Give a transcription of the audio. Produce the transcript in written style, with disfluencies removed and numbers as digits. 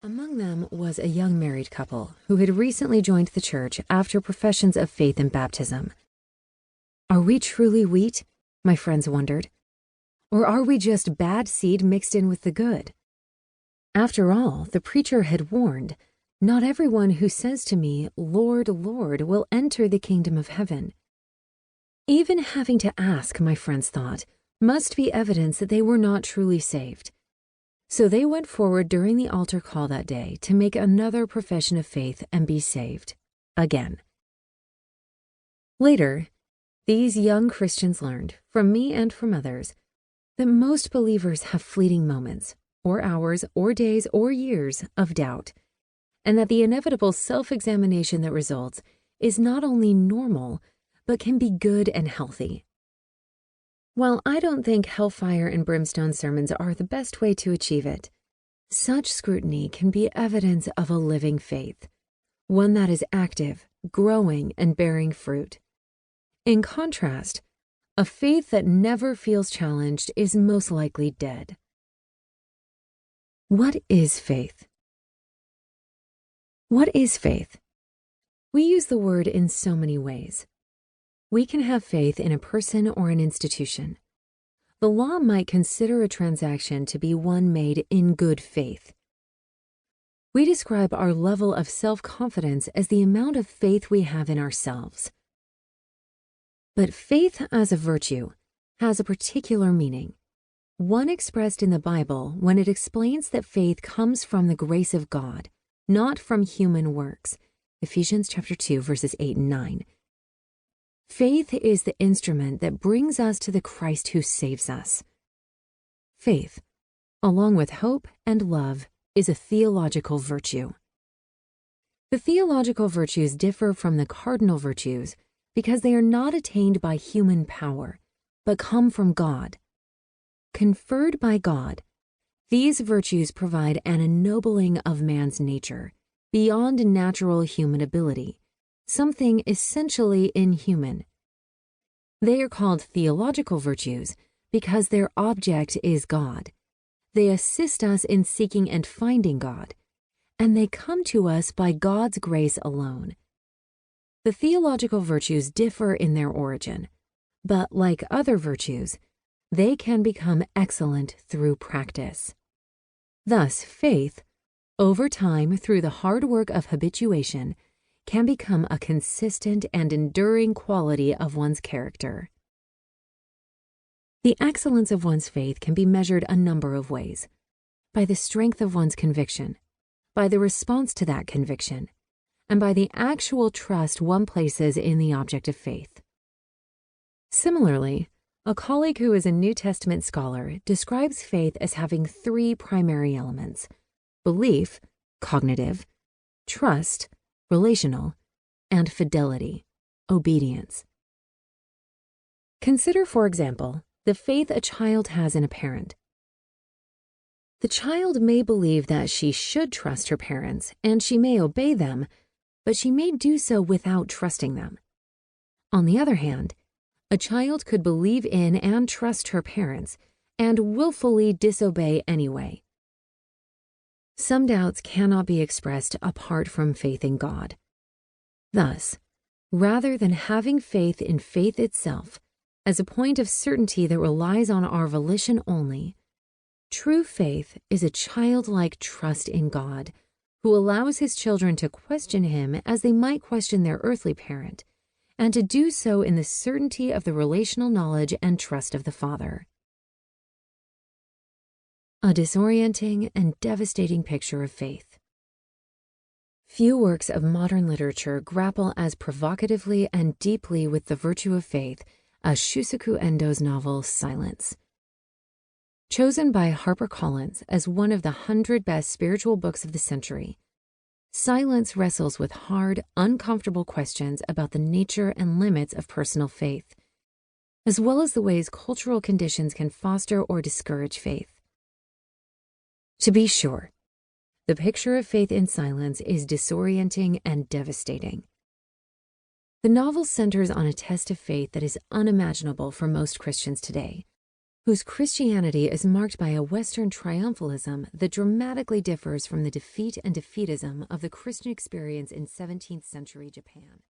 Among them was a young married couple who had recently joined the church after professions of faith and baptism. Are we truly wheat? My friends wondered. Or are we just bad seed mixed in with the good? After all, the preacher had warned, not everyone who says to me, Lord, Lord, will enter the kingdom of heaven. Even having to ask, my friends thought, must be evidence that they were not truly saved. So they went forward during the altar call that day to make another profession of faith and be saved again. Later, these young Christians learned, from me and from others, that most believers have fleeting moments, or hours, or days, or years of doubt, and that the inevitable self-examination that results is not only normal, but can be good and healthy. While I don't think hellfire and brimstone sermons are the best way to achieve it, such scrutiny can be evidence of a living faith, one that is active, growing, and bearing fruit. In contrast, a faith that never feels challenged is most likely dead. What is faith? What is faith? We use the word in so many ways. We can have faith in a person or an institution. The law might consider a transaction to be one made in good faith. We describe our level of self-confidence as the amount of faith we have in ourselves. But faith as a virtue has a particular meaning, one expressed in the Bible when it explains that faith comes from the grace of God, not from human works. Ephesians chapter 2, verses 8 and 9. Faith is the instrument that brings us to the Christ who saves us. Faith, along with hope and love, is a theological virtue. The theological virtues differ from the cardinal virtues because they are not attained by human power, but come from God. Conferred by God, these virtues provide an ennobling of man's nature beyond natural human ability, something essentially inhuman. They are called theological virtues because their object is God. They assist us in seeking and finding God, and they come to us by God's grace alone. The theological virtues differ in their origin, but like other virtues, they can become excellent through practice. Thus, faith, over time through the hard work of habituation, can become a consistent and enduring quality of one's character. The excellence of one's faith can be measured a number of ways: by the strength of one's conviction, by the response to that conviction, and by the actual trust one places in the object of faith. Similarly, a colleague who is a New Testament scholar describes faith as having three primary elements: belief, cognitive; trust, relational; and fidelity, obedience. Consider, for example, the faith a child has in a parent. The child may believe that she should trust her parents, and she may obey them, but she may do so without trusting them. On the other hand, a child could believe in and trust her parents, and willfully disobey anyway. Some doubts cannot be expressed apart from faith in God. Thus, rather than having faith in faith itself as a point of certainty that relies on our volition only, true faith is a childlike trust in God, who allows his children to question him as they might question their earthly parent, and to do so in the certainty of the relational knowledge and trust of the Father. A disorienting and devastating picture of faith. Few works of modern literature grapple as provocatively and deeply with the virtue of faith as Shusaku Endo's novel Silence. Chosen by HarperCollins as one of the 100 best spiritual books of the century, Silence wrestles with hard, uncomfortable questions about the nature and limits of personal faith, as well as the ways cultural conditions can foster or discourage faith. To be sure, the picture of faith in Silence is disorienting and devastating. The novel centers on a test of faith that is unimaginable for most Christians today, whose Christianity is marked by a Western triumphalism that dramatically differs from the defeat and defeatism of the Christian experience in 17th century Japan.